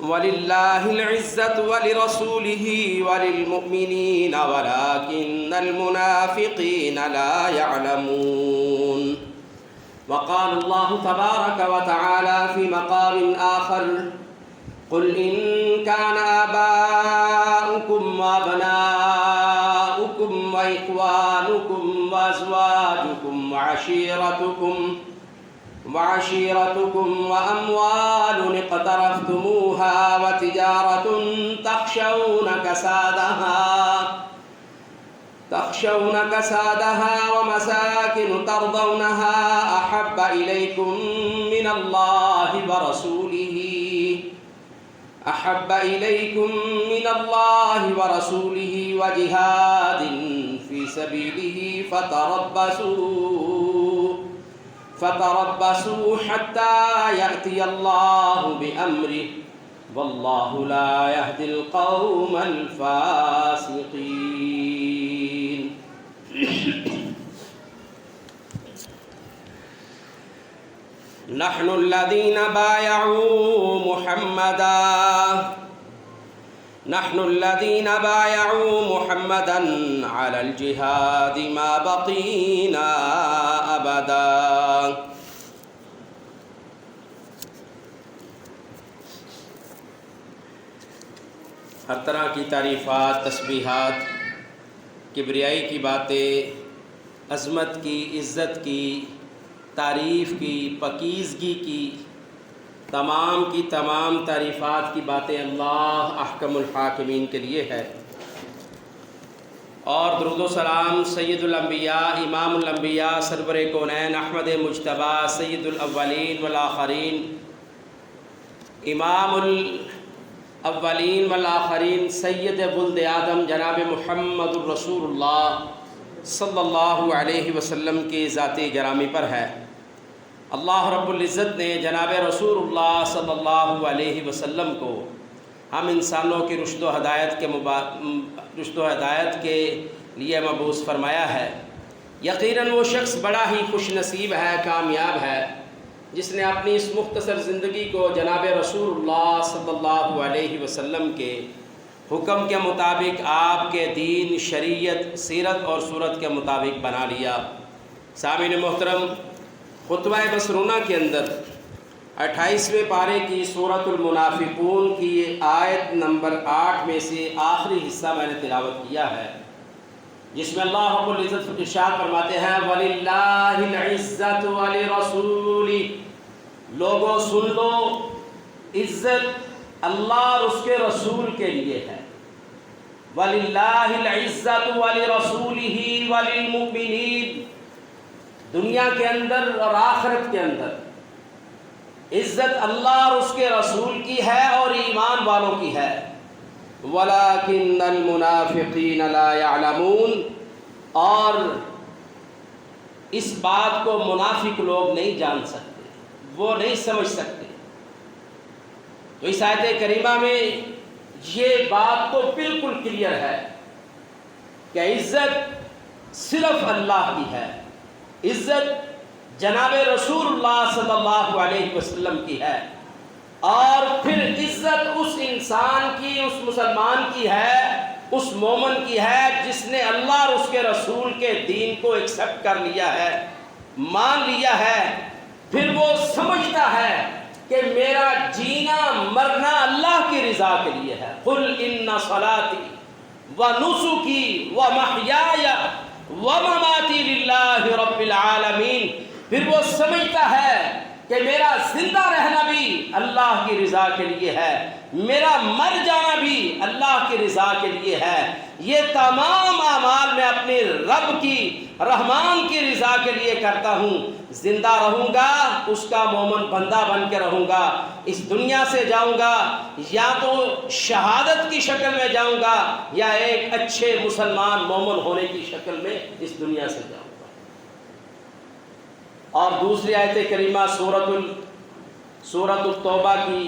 وَلِلَّهِ الْعِزَّةُ وَلِرَسُولِهِ وَلِلْمُؤْمِنِينَ وَلَكِنَّ الْمُنَافِقِينَ لَا يَعْلَمُونَ وقال الله تبارك وتعالى في مقام آخر قل إن كان آباؤكم وأبناؤكم وإخوانكم وأزواجكم وعشيرتكم وأموال اقترفتموها وتجارة تخشون كسادها ومساكن ترضونها أحب إليكم من الله ورسوله وجهاد في سبيله فتربصوا حتى يأتي الله بأمره والله لا يهدي القوم الفاسقين. نحن الذين بايعوا محمدا على الجهاد ما بقينا أبدا. ہر طرح کی تعریفات، تسبیحات، کبریائی کی باتیں، عظمت کی، عزت کی، تعریف کی، پاکیزگی کی، تمام کی تمام تعریفات کی باتیں اللہ احکم الحاکمین کے لیے ہے. اور درود و سلام سید الانبیاء، امام الانبیاء، سرور کونین، احمد مجتبیٰ، سید الاولین والآخرین، امام الاولین والآخرین، سید ولد آدم جناب محمد الرسول اللہ صلی اللہ علیہ وسلم کے ذات گرامی پر ہے. اللہ رب العزت نے جناب رسول اللہ صلی اللہ علیہ وسلم کو ہم انسانوں کی رشد و ہدایت کے لیے مبعوث فرمایا ہے. یقیناً وہ شخص بڑا ہی خوش نصیب ہے، کامیاب ہے، جس نے اپنی اس مختصر زندگی کو جناب رسول اللہ صلی اللہ علیہ وسلم کے حکم کے مطابق آپ کے دین، شریعت، سیرت اور صورت کے مطابق بنا لیا. سامعین محترم، خطبہ مسرونہ کے اندر 28ویں پارے کی سورۃ المنافقون کی آیت نمبر 8 میں سے آخری حصہ میں نے تلاوت کیا ہے، جس میں اللہ رب العزت ارشاد فرماتے ہیں وَلِلَّهِ الْعِزَّةُ وَلِرَسُولِهِ. لوگوں سن لو، عزت اللہ اور اس کے رسول کے لیے ہے. وَلِلَّهِ الْعِزَّةُ وَلِرَسُولِهِ وَلِلْمُؤْمِنِينَ. دنیا کے اندر اور آخرت کے اندر عزت اللہ اور اس کے رسول کی ہے اور ایمان والوں کی ہے. وَلَكِنَّ الْمُنَافِقِينَ لَا يَعْلَمُونَ. اور اس بات کو منافق لوگ نہیں جان سکتے، وہ نہیں سمجھ سکتے. تو اس آیت کریمہ میں یہ بات تو بالکل کلیئر ہے کہ عزت صرف اللہ کی ہے، عزت جناب رسول اللہ صلی اللہ علیہ وسلم کی ہے، اور پھر عزت اس انسان کی، اس مسلمان کی ہے، اس مومن کی ہے جس نے اللہ اور اس کے رسول کے دین کو ایکسپٹ کر لیا ہے، مان لیا ہے. پھر وہ سمجھتا ہے کہ میرا جینا مرنا اللہ کی رضا کے لیے ہے. قُلْ إِنَّ صَلَاتِي وَنُسُكِي وَمَحْيَايَ وَمَمَاتِي لِلَّهِ رَبِّ الْعَالَمِينَ. پھر وہ سمجھتا ہے کہ میرا زندہ رہنا بھی اللہ کی رضا کے لیے ہے، میرا مر جانا بھی اللہ کی رضا کے لیے ہے. یہ تمام اعمال میں اپنے رب کی، رحمان کی رضا کے لیے کرتا ہوں. زندہ رہوں گا اس کا مومن بندہ بن کے رہوں گا. اس دنیا سے جاؤں گا یا تو شہادت کی شکل میں جاؤں گا یا ایک اچھے مسلمان مومن ہونے کی شکل میں اس دنیا سے جاؤں گا. اور دوسری آیت کریمہ سورۃ التوبہ کی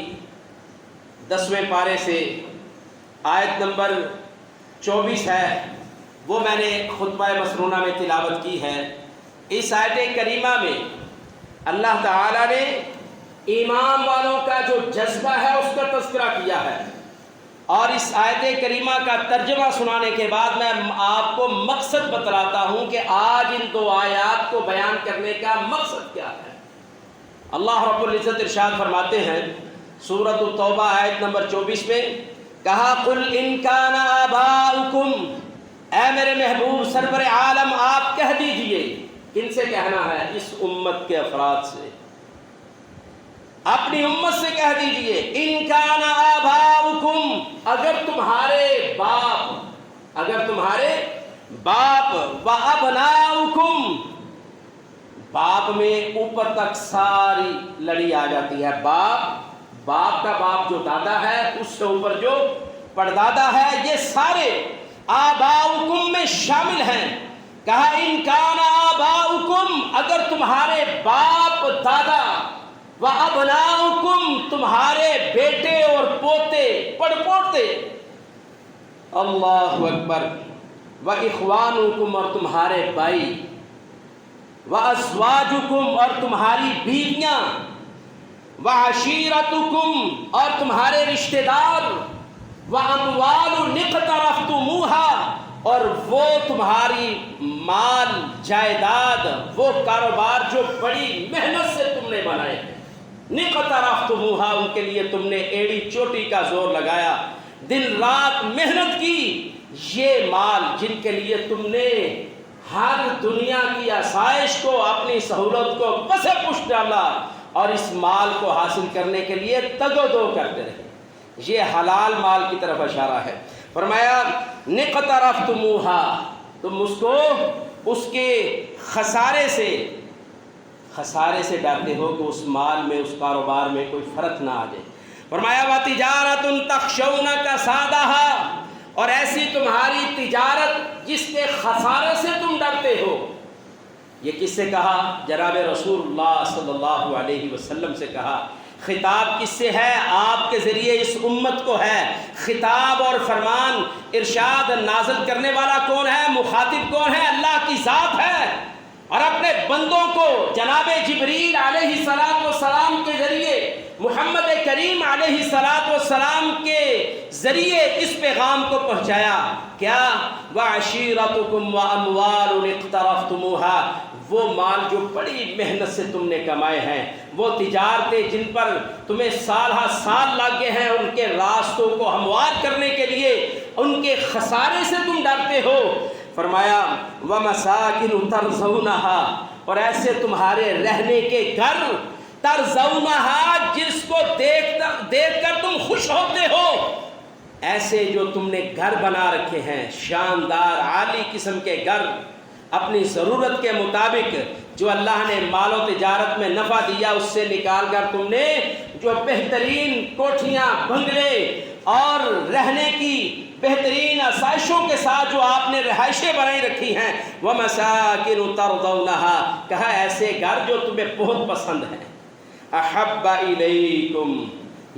10ویں پارے سے آیت نمبر 24 ہے، وہ میں نے خطبہ مسرونہ میں تلاوت کی ہے. اس آیت کریمہ میں اللہ تعالیٰ نے ایمان والوں کا جو جذبہ ہے اس کا تذکرہ کیا ہے، اور اس آیت کریمہ کا ترجمہ سنانے کے بعد میں آپ کو مقصد بتلاتا ہوں کہ آج ان دو آیات کو بیان کرنے کا مقصد کیا ہے۔ اللہ رب العزت ارشاد فرماتے ہیں سورۃ التوبہ آیت نمبر 24 میں، کہا قل ان کان آباؤکم، اے میرے محبوب سرور عالم آپ کہہ دیجئے، کن سے کہنا ہے؟ اس امت کے افراد سے، اپنی امت سے کہہ دیجئے، ان کان آباؤکم، اگر تمہارے باپ و ابناؤکم، باپ میں اوپر تک ساری لڑی آ جاتی ہے، باپ کا باپ جو دادا ہے اس سے اوپر جو پردادا ہے، یہ سارے آباؤکم میں شامل ہیں۔ کہا ان کان آباؤکم، اگر تمہارے باپ دادا، و ابناؤکم، تمہارے بیٹے اور پوتے پڑپوتے، اللہ اکبر، و اخوانکم، اور تمہارے بھائی، و ازواجکم، اور تمہاری بیویاں، و عشیرتکم، اور تمہارے رشتہ دار، و اموال اقترفتموها، اور وہ تمہاری مال جائیداد، وہ کاروبار جو بڑی محنت سے تم نے بنائے ہیں، اقترفتموها، ان کے لیے تم نے ایڑی چوٹی کا زور لگایا، دن رات محنت کی، یہ مال جن کے لیے تم نے ہر دنیا کی آسائش کو، اپنی سہولت کو پس پش ڈالا، اور اس مال کو حاصل کرنے کے لیے تگ و دو کرتے رہے، یہ حلال مال کی طرف اشارہ ہے۔ فرمایا اقترفتموها، تم اس کے خسارے سے ڈرتے ہو کہ اس مال میں، اس کاروبار میں کوئی فرق نہ آ جائے۔ فرمایا وَتِجَارَةٌ تَخْشَوْنَ كَسَادَهَا، اور ایسی تمہاری تجارت جس کے خسارے سے تم ڈرتے ہو۔ یہ کس سے کہا؟ جناب رسول اللہ صلی اللہ علیہ وسلم سے کہا۔ خطاب کس سے ہے؟ آپ کے ذریعے اس امت کو ہے۔ خطاب اور فرمان ارشاد نازل کرنے والا کون ہے؟ مخاطب کون ہے؟ اللہ کی ذات ہے، اور اپنے بندوں کو جناب جبریل علیہ السلام کے ذریعے، محمد کریم علیہ السلام کے ذریعے اس پیغام کو پہنچایا۔ کیا؟ وَعَشِيرَتُكُمْ وَأَمْوَالٌ اقْتَرَفْتُمُوهَا، وہ مال جو بڑی محنت سے تم نے کمائے ہیں، وہ تجارتیں جن پر تمہیں سال ہا سال لگے ہیں، ان کے راستوں کو ہموار کرنے کے لیے ان کے خسارے سے تم ڈرتے ہو۔ فرمایا وَمَسَاكِنُ تَرْضَوْنَهَا، اور ایسے تمہارے رہنے کے گھر، تَرْضَوْنَهَا، جس کو دیکھ کر تم خوش ہوتے ہو، ایسے جو تم نے گھر بنا رکھے ہیں، شاندار عالی قسم کے گھر، اپنی ضرورت کے مطابق، جو اللہ نے مال و تجارت میں نفع دیا اس سے نکال کر تم نے جو بہترین کوٹھیاں، بنگلے اور رہنے کی بہترین آسائشوں کے ساتھ جو آپ نے رہائشیں بنائی رکھی ہیں، وَمَسَاكِنُ تَرْضَوْنَهَا، کہا ایسے گھر جو تمہیں بہت پسند ہیں، احب الیکم،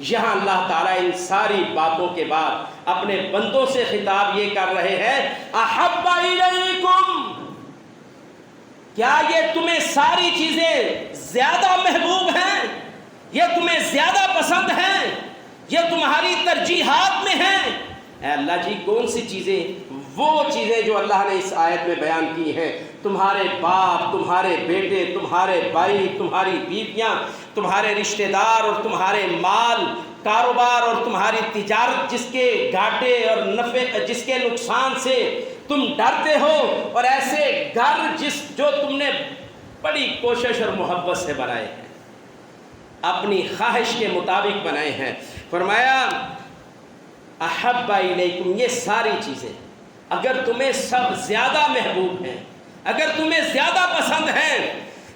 یہاں اللہ تعالیٰ ان ساری باتوں کے بعد اپنے بندوں سے خطاب یہ کر رہے ہیں، احب الیکم، کیا یہ تمہیں ساری چیزیں زیادہ محبوب ہیں؟ یہ تمہیں زیادہ پسند ہیں؟ یہ تمہاری ترجیحات میں ہیں؟ اے اللہ جی، کون سی چیزیں؟ وہ چیزیں جو اللہ نے اس آیت میں بیان کی ہیں، تمہارے باپ، تمہارے بیٹے، تمہارے بھائی، تمہاری بیویاں، تمہارے رشتہ دار، اور تمہارے مال، کاروبار، اور تمہاری تجارت جس کے گھاٹے اور نفع، جس کے نقصان سے تم ڈرتے ہو، اور ایسے گھر جو تم نے بڑی کوشش اور محبت سے بنائے ہیں، اپنی خواہش کے مطابق بنائے ہیں۔ فرمایا احب الیکم، یہ ساری چیزیں اگر تمہیں سب زیادہ محبوب ہیں، اگر تمہیں زیادہ پسند ہیں،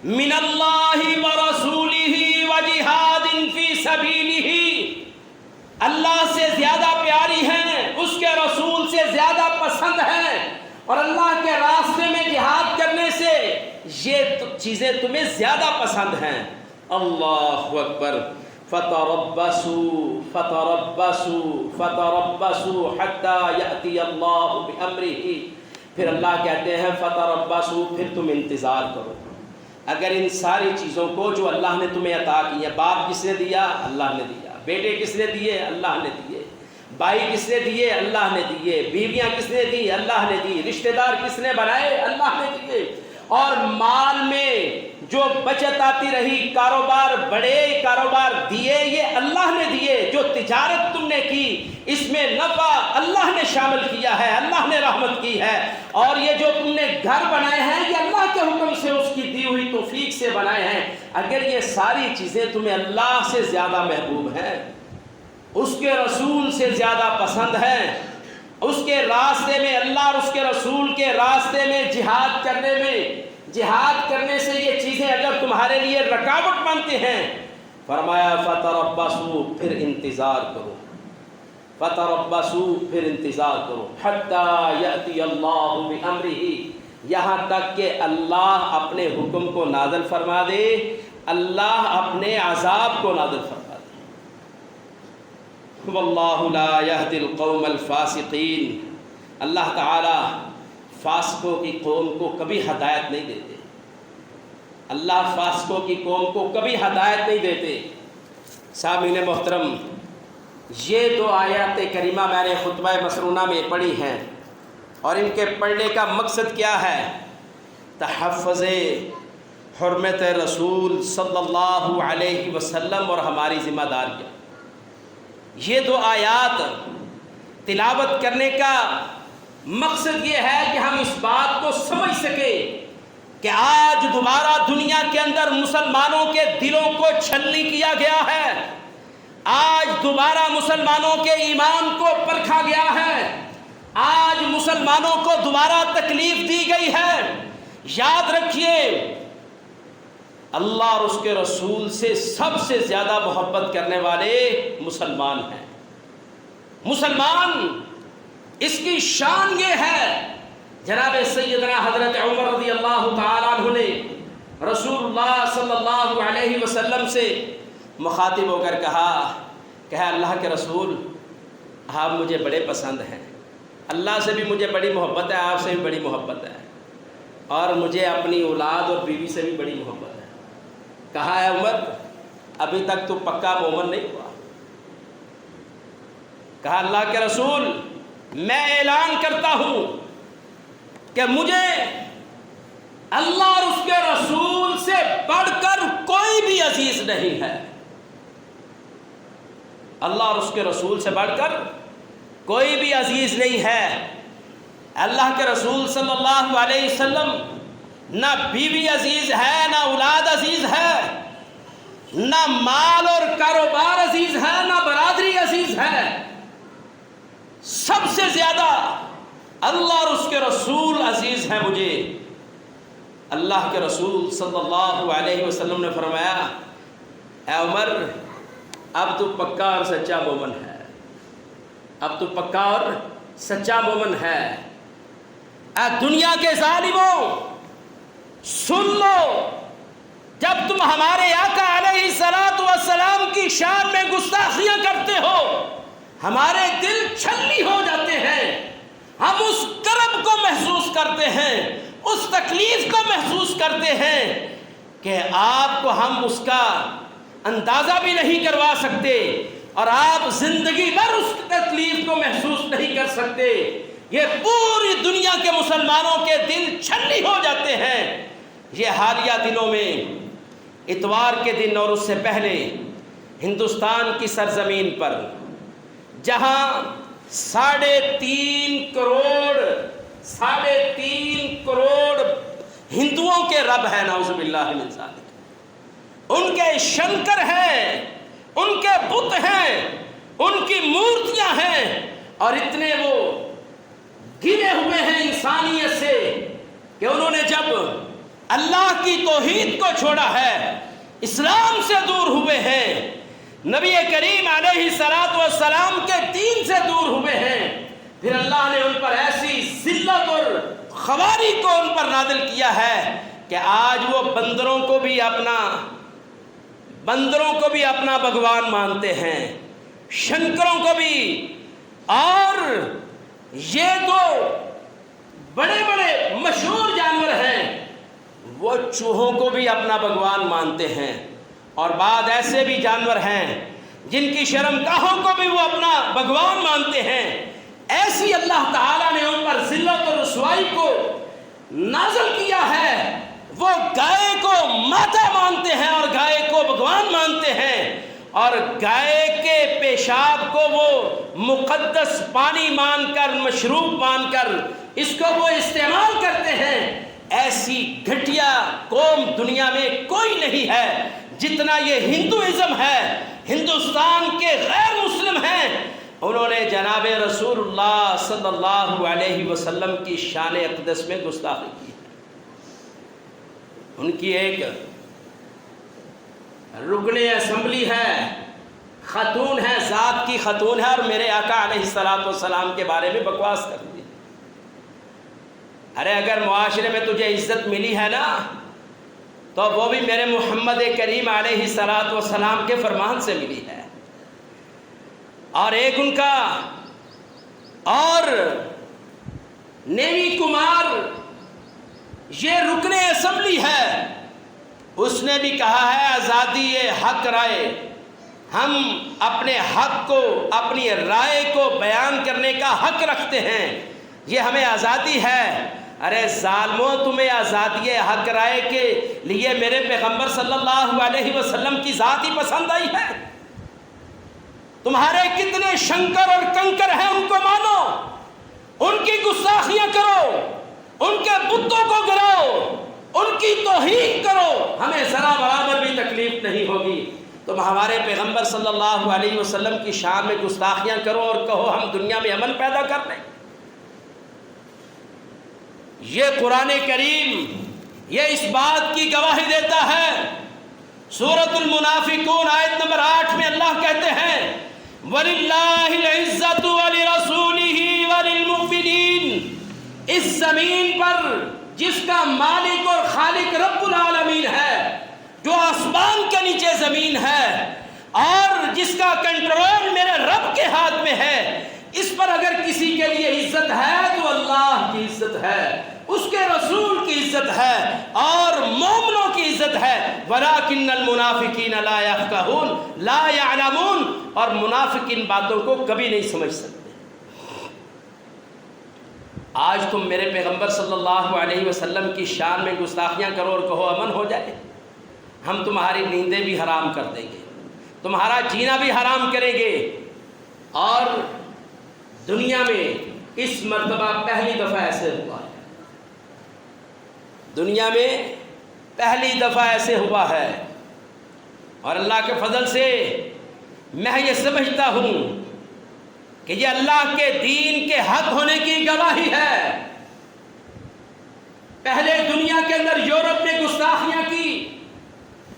من اللہ ورسولہ وجہاد فی سبیلہ، اللہ سے زیادہ پیاری ہیں، اس کے رسول سے زیادہ پسند ہیں، اور اللہ کے راستے میں جہاد کرنے سے یہ چیزیں تمہیں زیادہ پسند ہیں۔ اللہ اکبر، فتربصوا فتربصوا فتربصوا حتى يأتي اللہ بأمرہ، پھر اللہ کہتے ہیں فتربصوا، پھر تم انتظار کرو، اگر ان ساری چیزوں کو جو اللہ نے تمہیں عطا کی ہے، باپ کس نے دیا؟ اللہ نے دیا۔ بیٹے کس نے دیے؟ اللہ نے دیے۔ بھائی کس نے دیے؟ اللہ نے دیے۔ بیویاں کس نے دی؟ اللہ نے دی۔ رشتہ دار کس نے بنائے؟ اللہ نے دیے۔ اور مال میں جو بچت آتی رہی، کاروبار بڑے کاروبار دیے، یہ اللہ نے دیے۔ جو تجارت تم نے کی، اس میں نفع اللہ نے شامل کیا ہے، اللہ نے رحمت کی ہے۔ اور یہ جو تم نے گھر بنائے ہیں، یہ اللہ کے حکم سے، اس کی دی ہوئی توفیق سے بنائے ہیں۔ اگر یہ ساری چیزیں تمہیں اللہ سے زیادہ محبوب ہیں، اس کے رسول سے زیادہ پسند ہیں، اس کے راستے میں، اللہ اور اس کے رسول کے راستے میں جہاد کرنے سے یہ چیزیں اگر تمہارے لیے رکاوٹ بنتے ہیں، فرمایا فتربصوا، پھر انتظار کرو، فتربصوا، پھر انتظار کرو، حتی یأتی اللہ بامرہ، یہاں تک کہ اللہ اپنے حکم کو نازل فرما دے، اللہ اپنے عذاب کو نازل فرما دے۔ واللہ لا یہدی القوم الفاسقین، اللہ تعالی فاسقوں کی قوم کو کبھی ہدایت نہیں دیتے، اللہ فاسقوں کی قوم کو کبھی ہدایت نہیں دیتے۔ سامعین محترم، یہ دو آیات کریمہ میں نے خطبہ مسنونہ میں پڑھی ہیں، اور ان کے پڑھنے کا مقصد کیا ہے؟ تحفظ حرمت رسول صلی اللہ علیہ وسلم اور ہماری ذمہ داریاں۔ یہ دو آیات تلاوت کرنے کا مقصد یہ ہے کہ ہم اس بات کو سمجھ سکیں کہ آج دوبارہ دنیا کے اندر مسلمانوں کے دلوں کو چھلنی کیا گیا ہے، آج دوبارہ مسلمانوں کے ایمان کو پرکھا گیا ہے، آج مسلمانوں کو دوبارہ تکلیف دی گئی ہے۔ یاد رکھیے، اللہ اور اس کے رسول سے سب سے زیادہ محبت کرنے والے مسلمان ہیں۔ مسلمان، اس کی شان یہ ہے، جناب سیدنا حضرت عمر رضی اللہ تعالیٰ عنہ نے رسول اللہ صلی اللہ علیہ وسلم سے مخاطب ہو کر کہا کہ اللہ کے رسول، آپ مجھے بڑے پسند ہیں، اللہ سے بھی مجھے بڑی محبت ہے، آپ سے بھی بڑی محبت ہے، اور مجھے اپنی اولاد اور بیوی سے بھی بڑی محبت ہے۔ کہا ہے عمر، ابھی تک تو پکا مومن نہیں ہوا۔ کہا اللہ کے رسول، میں اعلان کرتا ہوں کہ مجھے اللہ اور اس کے رسول سے بڑھ کر کوئی بھی عزیز نہیں ہے، اللہ اور اس کے رسول سے بڑھ کر کوئی بھی عزیز نہیں ہے۔ اللہ کے رسول صلی اللہ علیہ وسلم نہ بیوی عزیز ہے، نہ اولاد عزیز ہے، نہ مال اور کاروبار عزیز ہے، نہ برادری عزیز ہے، سب سے زیادہ اللہ اور اس کے رسول عزیز ہیں مجھے۔ اللہ کے رسول صلی اللہ علیہ وسلم نے فرمایا، اے عمر، اب تو پکا اور سچا مومن ہے، اب تو پکا اور سچا مومن ہے۔ اے دنیا کے ظالموں، سن لو، جب تم ہمارے آقا علیہ الصلوۃ والسلام کی شان میں گستاخیاں کرتے ہو، ہمارے دل چھلنی ہو جاتے ہیں، ہم اس کرب کو محسوس کرتے ہیں، اس تکلیف کو محسوس کرتے ہیں کہ آپ کو ہم اس کا اندازہ بھی نہیں کروا سکتے، اور آپ زندگی بھر اس تکلیف کو محسوس نہیں کر سکتے۔ یہ پوری دنیا کے مسلمانوں کے دل چھلنی ہو جاتے ہیں۔ یہ حالیہ دنوں میں اتوار کے دن اور اس سے پہلے ہندوستان کی سرزمین پر جہاں 3.5 کروڑ ہندوؤں کے رب ہیں، نعوذ باللہ من ذالک، ان کے شنکر ہیں، ان کے بت ہیں، ان کی مورتیاں ہیں، اور اتنے وہ گرے ہوئے ہیں انسانیت سے کہ انہوں نے جب اللہ کی توحید کو چھوڑا ہے، اسلام سے دور ہوئے ہیں، نبی کریم علیہ الصلوۃ والسلام کے دین سے دور ہوئے ہیں، پھر اللہ نے ان پر ایسی ذلت اور خواری کو ان پر نازل کیا ہے کہ آج وہ بندروں کو بھی اپنا بھگوان مانتے ہیں، شنکروں کو بھی۔ اور یہ دو بڑے بڑے مشہور جانور ہیں، وہ چوہوں کو بھی اپنا بھگوان مانتے ہیں، اور بعض ایسے بھی جانور ہیں جن کی شرمگاہوں کو بھی وہ اپنا بھگوان مانتے ہیں۔ ایسی اللہ تعالیٰ نے ان پر ذلت و رسوائی کو نازل کیا ہے۔ وہ گائے کو ماتا مانتے ہیں اور گائے کو بھگوان مانتے ہیں، اور گائے کے پیشاب کو وہ مقدس پانی مان کر، مشروب مان کر اس کو وہ استعمال کرتے ہیں۔ ایسی گھٹیا قوم دنیا میں کوئی نہیں ہے جتنا یہ ہندوازم ہے۔ ہندوستان کے غیر مسلم ہیں، انہوں نے جناب رسول اللہ صلی اللہ علیہ وسلم کی شان اقدس میں گستاخی کی۔ ان کی ایک رکن اسمبلی ہے، خاتون ہے، ذات کی خاتون ہے، اور میرے آقا علیہ الصلوۃ والسلام کے بارے میں بکواس کر دی۔ ارے اگر معاشرے میں تجھے عزت ملی ہے نا تو وہ بھی میرے محمد کریم علیہ الصلوۃ والسلام کے فرمان سے ملی ہے۔ اور ایک ان کا اور نیوی کمار یہ رکن اسمبلی ہے، اس نے بھی کہا ہے آزادی حق رائے، ہم اپنے حق کو، اپنی رائے کو بیان کرنے کا حق رکھتے ہیں، یہ ہمیں آزادی ہے۔ ارے ظالموں، تمہیں آزادی حق رائے کے لیے میرے پیغمبر صلی اللہ علیہ وسلم کی ذات ہی پسند آئی ہے؟ تمہارے کتنے شنکر اور کنکر ہیں ان کو مانو، ان کی گستاخیاں کرو، ان کے بتوں کو گراؤ، ان کی توہین کرو، ہمیں ذرا برابر بھی تکلیف نہیں ہوگی۔ تم ہمارے پیغمبر صلی اللہ علیہ وسلم کی شان میں گستاخیاں کرو اور کہو ہم دنیا میں امن پیدا کر لیں۔ یہ قرآن کریم یہ اس بات کی گواہی دیتا ہے۔ سورۃ المنافقون آیت نمبر 8 میں اللہ کہتے ہیں وَلِلَّهِ الْعِزَّةُ وَلِرَسُولِهِ وَلِلْمُؤْمِنِينَ، اس زمین پر جس کا مالک اور خالق رب العالمین ہے، جو آسمان کے نیچے زمین ہے اور جس کا کنٹرول میرے رب کے ہاتھ میں ہے، اس پر اگر کسی کے لیے عزت ہے تو اللہ کی عزت ہے، اس کے رسول کی عزت ہے اور مومنوں کی عزت ہے۔ وَلَٰكِنَّ الْمُنَافِقِينَ لَا يَفْقَهُونَ، لا يَعْلَمُونَ، اور منافق ان باتوں کو کبھی نہیں سمجھ سکتے۔ آج تم میرے پیغمبر صلی اللہ علیہ وسلم کی شان میں گستاخیاں کرو اور کہو امن ہو جائے، ہم تمہاری نیندیں بھی حرام کر دیں گے، تمہارا جینا بھی حرام کریں گے۔ اور دنیا میں اس مرتبہ پہلی دفعہ ایسے ہوا ہے، دنیا میں پہلی دفعہ ایسے ہوا ہے، اور اللہ کے فضل سے میں یہ سمجھتا ہوں کہ یہ اللہ کے دین کے حق ہونے کی گواہی ہے۔ پہلے دنیا کے اندر یورپ نے گستاخیاں کی،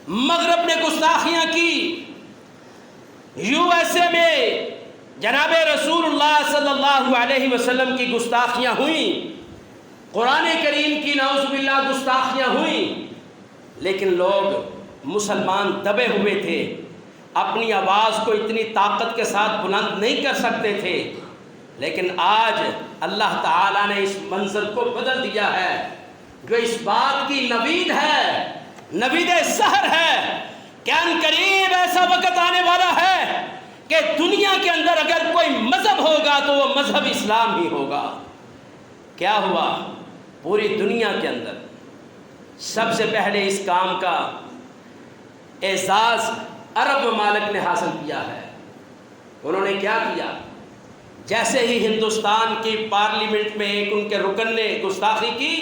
مغرب نے گستاخیاں کی، USA میں جناب رسول اللہ صلی اللہ علیہ وسلم کی گستاخیاں ہوئیں، قرآن کریم کی نعوذ باللہ گستاخیاں ہوئیں، لیکن لوگ مسلمان دبے ہوئے تھے، اپنی آواز کو اتنی طاقت کے ساتھ بلند نہیں کر سکتے تھے۔ لیکن آج اللہ تعالیٰ نے اس منظر کو بدل دیا ہے، جو اس بات کی نوید ہے، نوید سحر ہے کہ ان قریب ایسا وقت آنے والا ہے کہ دنیا کے اندر اگر کوئی مذہب ہوگا تو وہ مذہب اسلام ہی ہوگا۔ کیا ہوا؟ پوری دنیا کے اندر سب سے پہلے اس کام کا اعزاز عرب ممالک نے حاصل کیا ہے۔ انہوں نے کیا کیا؟ جیسے ہی ہندوستان کی پارلیمنٹ میں ایک ان کے رکن نے گستاخی کی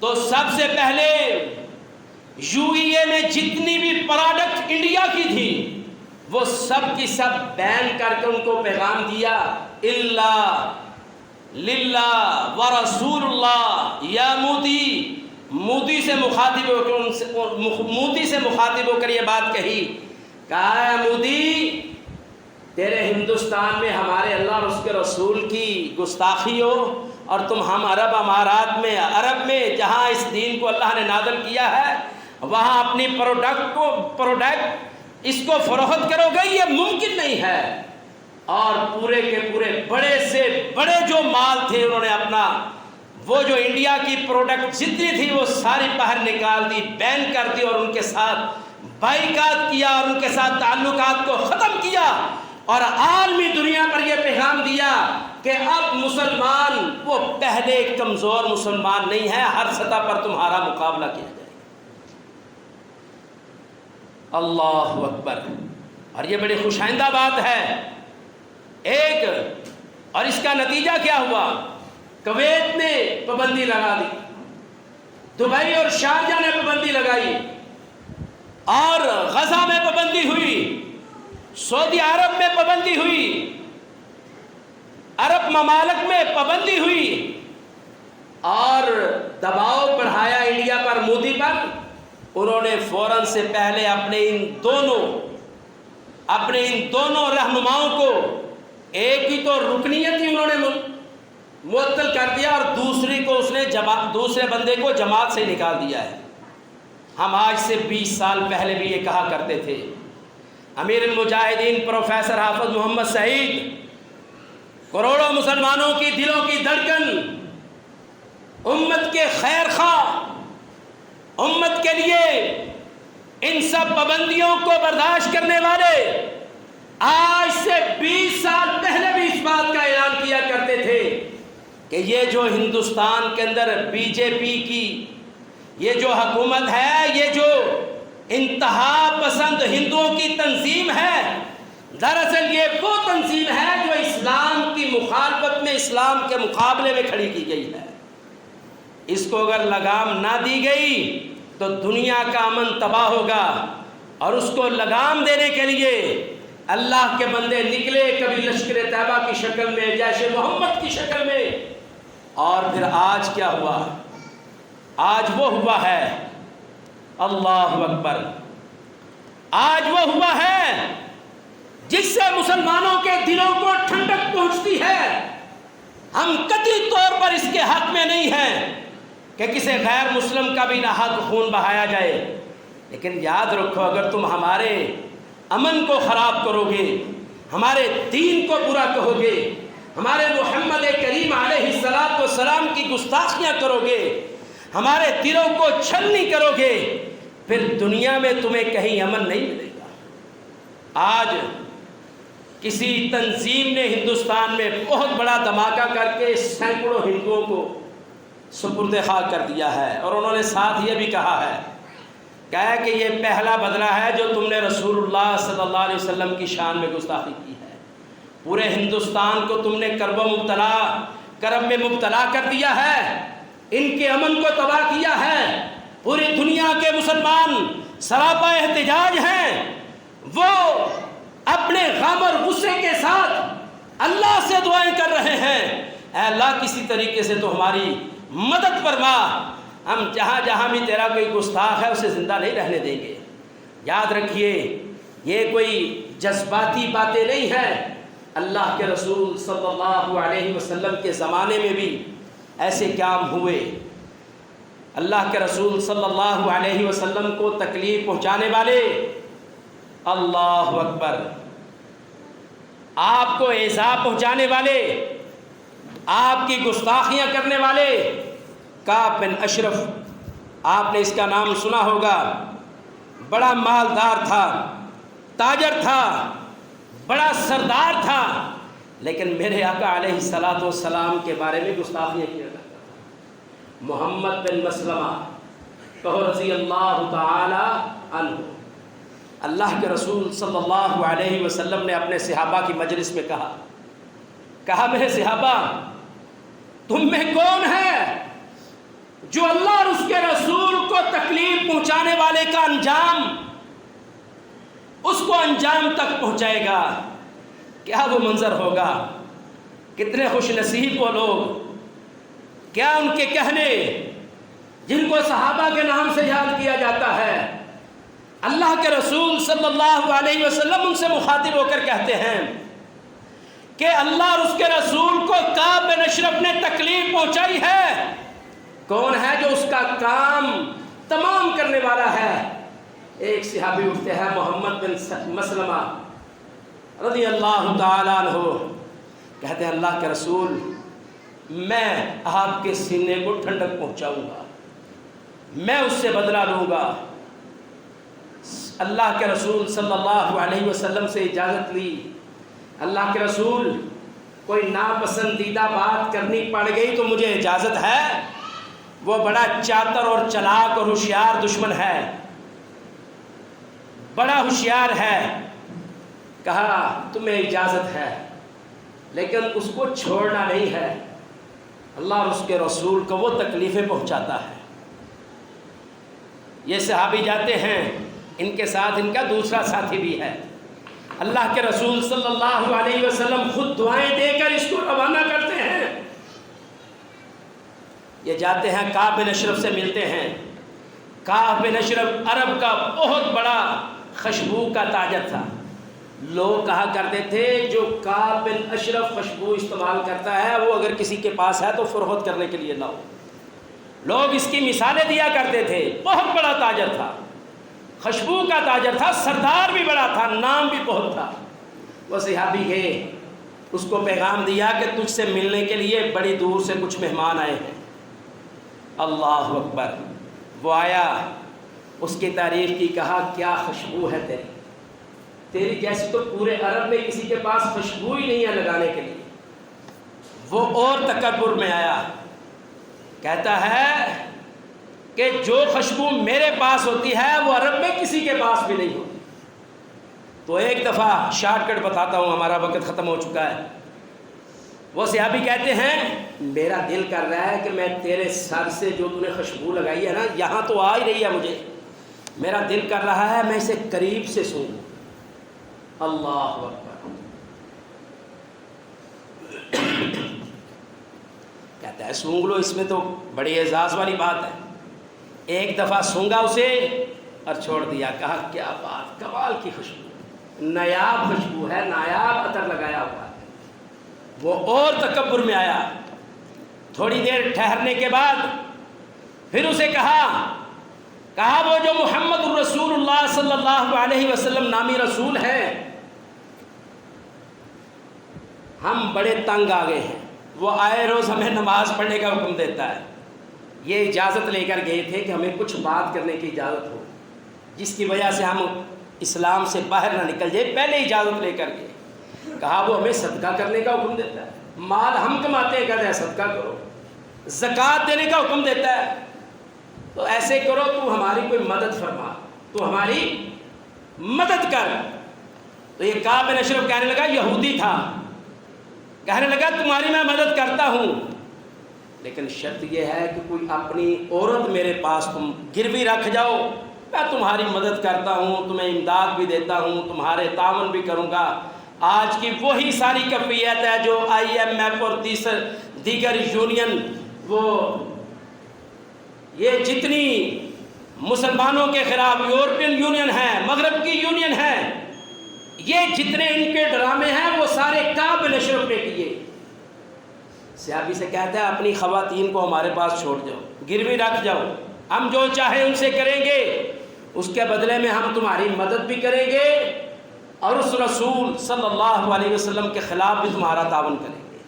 تو سب سے پہلے UEA میں جتنی بھی پروڈکٹ انڈیا کی تھی وہ سب کی سب بین کر کے ان کو پیغام دیا اللہ للہ ورسول اللہ۔ یا مودی سے مخاطب ہو کر یہ بات کہی، کہا ہے مودی تیرے ہندوستان میں ہمارے اللہ اور اس کے رسول کی گستاخی ہو، اور تم ہم عرب امارات میں، عرب میں جہاں اس دین کو اللہ نے نازل کیا ہے، وہاں اپنی پروڈکٹ اس کو فروخت کرو گے، یہ ممکن نہیں ہے۔ اور پورے کے پورے بڑے سے بڑے جو مال تھے انہوں نے اپنا وہ جو انڈیا کی پروڈکٹ جتنی تھی وہ ساری باہر نکال دی، بین کر دی، اور ان کے ساتھ بائیکاٹ کیا اور ان کے ساتھ تعلقات کو ختم کیا، اور عالمی دنیا پر یہ پیغام دیا کہ اب مسلمان وہ پہلے کمزور مسلمان نہیں ہے، ہر سطح پر تمہارا مقابلہ کیا جائے۔ اللہ اکبر۔ اور یہ بڑی خوش آئندہ بات ہے ایک، اور اس کا نتیجہ کیا ہوا؟ کویت نے پابندی لگا دی، دبئی اور شارجہ نے پابندی لگائی، اور غزہ میں پابندی ہوئی، سعودی عرب میں پابندی ہوئی، عرب ممالک میں پابندی ہوئی، اور دباؤ بڑھایا انڈیا پر، مودی پر۔ انہوں نے فوراً سے پہلے اپنے ان دونوں رہنماؤں کو، ایک کی تو رکنیت ہی انہوں نے معطل کر دیا، اور دوسری کو اس نے دوسرے بندے کو جماعت سے نکال دیا ہے۔ ہم آج سے 20 سال پہلے بھی یہ کہا کرتے تھے، امیر المجاہدین پروفیسر حافظ محمد سعید کروڑوں مسلمانوں کی دلوں کی دھڑکن، امت کے خیر خواہ، امت کے لیے ان سب پابندیوں کو برداشت کرنے والے، آج سے 20 سال پہلے بھی اس بات کا اعلان کیا کرتے تھے کہ یہ جو ہندوستان کے اندر بی جے پی کی یہ جو حکومت ہے، یہ جو انتہا پسند ہندوؤں کی تنظیم ہے، دراصل یہ وہ تنظیم ہے جو اسلام کی مخالفت میں، اسلام کے مقابلے میں کھڑی کی گئی ہے۔ اس کو اگر لگام نہ دی گئی تو دنیا کا امن تباہ ہوگا، اور اس کو لگام دینے کے لیے اللہ کے بندے نکلے، کبھی لشکر طیبہ کی شکل میں، جیش محمد کی شکل میں، اور پھر آج کیا ہوا؟ آج وہ ہوا ہے، اللہ اکبر، آج وہ ہوا ہے جس سے مسلمانوں کے دلوں کو ٹھنڈک پہنچتی ہے۔ ہم قطعی طور پر اس کے حق میں نہیں ہیں کہ کسی غیر مسلم کا بھی ناحق خون بہایا جائے، لیکن یاد رکھو اگر تم ہمارے امن کو خراب کرو گے، ہمارے دین کو برا کہو گے، ہمارے محمد کریم علیہ السلام کی گستاخیاں کرو گے، ہمارے دلوں کو چھلنی کرو گے، پھر دنیا میں تمہیں کہیں امن نہیں ملے گا۔ آج کسی تنظیم نے ہندوستان میں بہت بڑا دھماکہ کر کے سینکڑوں ہندوؤں کو سپرد خاک کر دیا ہے، اور انہوں نے ساتھ یہ بھی کہا کہ یہ پہلا بدلہ ہے جو تم نے رسول اللہ صلی اللہ علیہ وسلم کی شان میں گستاخی کی ہے۔ پورے ہندوستان کو تم نے کرب میں مبتلا کر دیا ہے، ان کے امن کو تباہ کیا ہے۔ پوری دنیا کے مسلمان سراپا احتجاج ہیں، وہ اپنے غم اور غصے کے ساتھ اللہ سے دعائیں کر رہے ہیں، اے اللہ کسی طریقے سے تو ہماری مدد فرما، ہم جہاں جہاں بھی تیرا کوئی گستاخ ہے اسے زندہ نہیں رہنے دیں گے۔ یاد رکھیے یہ کوئی جذباتی باتیں نہیں ہیں، اللہ کے رسول صلی اللہ علیہ وسلم کے زمانے میں بھی ایسے کام ہوئے۔ اللہ کے رسول صلی اللہ علیہ وسلم کو تکلیف پہنچانے والے، اللہ اکبر، آپ کو ایذا پہنچانے والے، آپ کی گستاخیاں کرنے والے، کعب بن اشرف، آپ نے اس کا نام سنا ہوگا، بڑا مالدار تھا، تاجر تھا، بڑا سردار تھا، لیکن میرے آقا علیہ السلام کے بارے میں گستاخیاں کیا کرتا تھا۔ محمد بن مسلمہ کہو رضی اللہ تعالی عنہ، اللہ کے رسول صلی اللہ علیہ وسلم نے اپنے صحابہ کی مجلس میں کہا میرے صحابہ، تم میں کون ہے جو اللہ اور اس کے رسول کو تکلیف پہنچانے والے کا انجام، اس کو انجام تک پہنچائے گا؟ کیا وہ منظر ہوگا؟ کتنے خوش نصیب وہ لوگ، کیا ان کے کہنے جن کو صحابہ کے نام سے یاد کیا جاتا ہے، اللہ کے رسول صلی اللہ علیہ وسلم ان سے مخاطب ہو کر کہتے ہیں کہ اللہ اور اس کے رسول کو کعب بن اشرف نے تکلیف پہنچائی ہے۔ کون ہے جو اس کا کام تمام کرنے والا ہے؟ ایک صحابی اٹھتے ہیں محمد بن مسلمہ رضی اللہ تعالیٰ عنہ، کہتے ہیں اللہ کے رسول میں آپ کے سینے کو ٹھنڈک پہنچاؤں گا، میں اس سے بدلہ لوں گا۔ اللہ کے رسول صلی اللہ علیہ وسلم سے اجازت لی۔ اللہ کے رسول کوئی ناپسندیدہ بات کرنی پڑ گئی تو مجھے اجازت ہے، وہ بڑا چاتر اور چلاک اور ہوشیار دشمن ہے، بڑا ہوشیار ہے۔ کہا تمہیں اجازت ہے، لیکن اس کو چھوڑنا نہیں ہے، اللہ اور اس کے رسول کو وہ تکلیفیں پہنچاتا ہے۔ یہ صحابی جاتے ہیں، ان کے ساتھ ان کا دوسرا ساتھی بھی ہے۔ اللہ کے رسول صلی اللہ علیہ وسلم خود دعائیں دے کر اس کو روانہ کرتے ہیں۔ یہ جاتے ہیں، کعب بن اشرف سے ملتے ہیں۔ کعب بن اشرف عرب کا بہت بڑا خوشبو کا تاجر تھا۔ لوگ کہا کرتے تھے جو کعب بن اشرف خوشبو استعمال کرتا ہے وہ اگر کسی کے پاس ہے تو فروخت کرنے کے لیے لاؤ۔ لوگ اس کی مثالیں دیا کرتے تھے۔ بہت بڑا تاجر تھا، خوشبو کا تاجر تھا، سردار بھی بڑا تھا، نام بھی بہت تھا۔ وہ صحابی گئے، اس کو پیغام دیا کہ تجھ سے ملنے کے لیے بڑی دور سے کچھ مہمان آئے ہیں۔ اللہ اکبر۔ وہ آیا، اس کی تعریف کی، کہا کیا خوشبو ہے تیری جیسی تو پورے عرب میں کسی کے پاس خوشبو ہی نہیں ہے لگانے کے لیے۔ وہ اور تکبر میں آیا، کہتا ہے کہ جو خوشبو میرے پاس ہوتی ہے وہ عرب میں کسی کے پاس بھی نہیں ہوتی۔ تو ایک دفعہ شارٹ کٹ بتاتا ہوں، ہمارا وقت ختم ہو چکا ہے۔ وہ صحابی کہتے ہیں میرا دل کر رہا ہے کہ میں تیرے سر سے جو تو نے خوشبو لگائی ہے نا، یہاں تو آ ہی رہی ہے مجھے، میرا دل کر رہا ہے میں اسے قریب سے سونگوں۔ اللہ اکبر۔ کہتا ہے سونگ لو، اس میں تو بڑی اعزاز والی بات ہے۔ ایک دفعہ سونگا اسے اور چھوڑ دیا۔ کہا کیا بات، کمال کی خوشبو، نایاب خوشبو ہے، نایاب عطر لگایا ہوا ہے۔ وہ اور تکبر میں آیا۔ تھوڑی دیر ٹھہرنے کے بعد پھر اسے کہا وہ جو محمد الرسول اللہ صلی اللہ علیہ وسلم نامی رسول ہے، ہم بڑے تنگ آ گئے ہیں، وہ آئے روز ہمیں نماز پڑھنے کا حکم دیتا ہے۔ یہ اجازت لے کر گئے تھے کہ ہمیں کچھ بات کرنے کی اجازت ہو جس کی وجہ سے ہم اسلام سے باہر نہ نکل جائے، پہلے اجازت لے کر گئے۔ کہا وہ ہمیں صدقہ کرنے کا حکم دیتا ہے، مال ہم کماتے ہیں، کہتے ہیں صدقہ کرو، زکوٰۃ دینے کا حکم دیتا ہے، تو ایسے کرو تو ہماری کوئی مدد فرما، تو ہماری مدد کر۔ تو یہ کعب بن اشرف کہنے لگا، یہودی تھا، کہنے لگا تمہاری میں مدد کرتا ہوں، لیکن شرط یہ ہے کہ کوئی اپنی عورت میرے پاس تم گروی رکھ جاؤ، میں تمہاری مدد کرتا ہوں، تمہیں امداد بھی دیتا ہوں، تمہارے تعاون بھی کروں گا۔ آج کی وہی ساری کیفیت ہے جو IMF اور دیگر یونین، وہ یہ جتنی مسلمانوں کے خلاف یورپین یونین ہے، مغرب کی یونین ہے، یہ جتنے ان کے ڈرامے ہیں وہ سارے کعب بن اشرف نے کیے۔ صحابی سے کہتا ہے اپنی خواتین کو ہمارے پاس چھوڑ جاؤ، گروی رکھ جاؤ، ہم جو چاہیں ان سے کریں گے، اس کے بدلے میں ہم تمہاری مدد بھی کریں گے اور اس رسول صلی اللہ علیہ وسلم کے خلاف بھی تمہارا تعاون کریں گے۔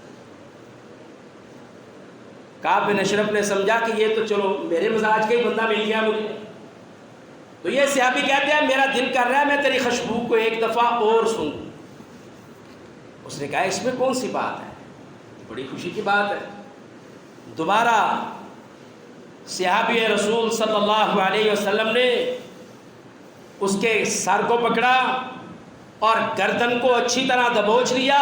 کعب بن اشرف نے سمجھا کہ یہ تو چلو میرے مزاج کا ہی بندہ مل گیا مجھے۔ تو یہ صحابی کہتے ہیں میرا دل کر رہا ہے میں تیری خوشبو کو ایک دفعہ اور سونگوں۔ اس نے کہا اس میں کون سی بات ہے، بڑی خوشی کی بات ہے۔ دوبارہ صحابی رسول صلی اللہ علیہ وسلم نے اس کے سر کو پکڑا اور گردن کو اچھی طرح دبوچ لیا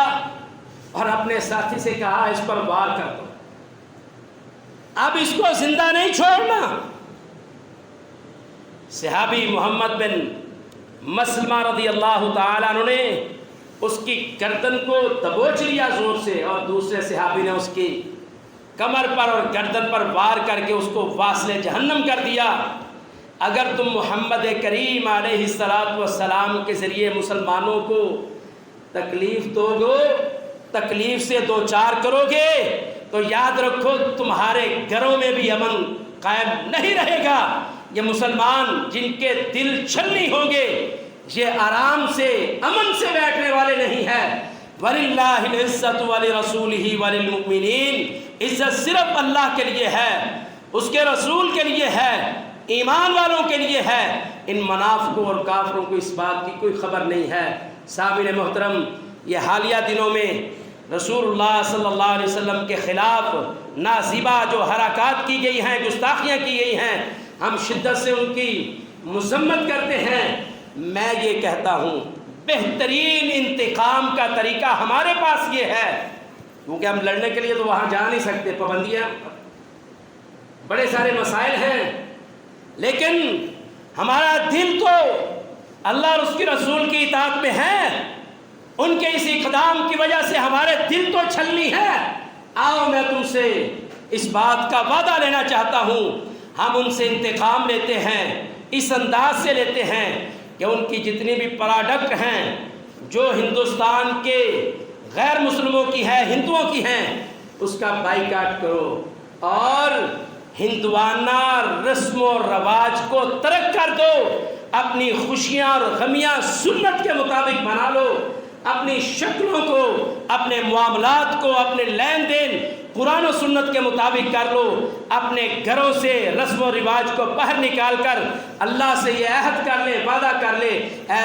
اور اپنے ساتھی سے کہا اس پر وار کر دو، اب اس کو زندہ نہیں چھوڑنا۔ صحابی محمد بن مسلمہ رضی اللہ تعالیٰ عنہ نے اس کی گردن کو دبوچ لیا زور سے، اور دوسرے صحابی نے اس کی کمر پر اور گردن پر وار کر کے اس کو واصل جہنم کر دیا۔ اگر تم محمد کریم علیہ السلام کے ذریعے مسلمانوں کو تکلیف دو گے، تکلیف سے دو چار کرو گے، تو یاد رکھو تمہارے گھروں میں بھی امن قائم نہیں رہے گا۔ یہ مسلمان جن کے دل چھلنی ہوں گے، یہ آرام سے امن سے بیٹھنے والے نہیں ہیں، وَلِلَّهِ الْعِزَّةُ وَلِرَسُولِهِ وَلِلْمُؤْمِنِينَ، عزت صرف اللہ کے لیے ہے، اس کے رسول کے لیے ہے، ایمان والوں کے لیے ہے، ان منافقوں اور کافروں کو اس بات کی کوئی خبر نہیں ہے۔ سامعین محترم، یہ حالیہ دنوں میں رسول اللہ صلی اللہ علیہ وسلم کے خلاف نازیبا جو حرکات کی گئی ہیں، گستاخیاں کی گئی ہیں، ہم شدت سے ان کی مذمت کرتے ہیں۔ میں یہ کہتا ہوں بہترین انتقام کا طریقہ ہمارے پاس یہ ہے، کیونکہ ہم لڑنے کے لیے تو وہاں جا نہیں سکتے، پابندیاں، بڑے سارے مسائل ہیں، لیکن ہمارا دل تو اللہ اور اس کے رسول کی اطاعت میں ہے۔ ان کے اس اقدام کی وجہ سے ہمارے دل تو چھلنی ہے۔ آؤ میں تم سے اس بات کا وعدہ لینا چاہتا ہوں، ہم ان سے انتقام لیتے ہیں، اس انداز سے لیتے ہیں کہ ان کی جتنی بھی پروڈکٹ ہیں جو ہندوستان کے غیر مسلموں کی ہے، ہندوؤں کی ہیں، اس کا بائیکاٹ کرو اور ہندوانہ رسم و رواج کو ترک کر دو، اپنی خوشیاں اور غمیاں سنت کے مطابق بنا لو، اپنی شکلوں کو، اپنے معاملات کو، اپنے لین دین قرآن و سنت کے مطابق کر لو، اپنے گھروں سے رسم و رواج کو باہر نکال کر اللہ سے یہ عہد کر لے، وعدہ کر لے، اے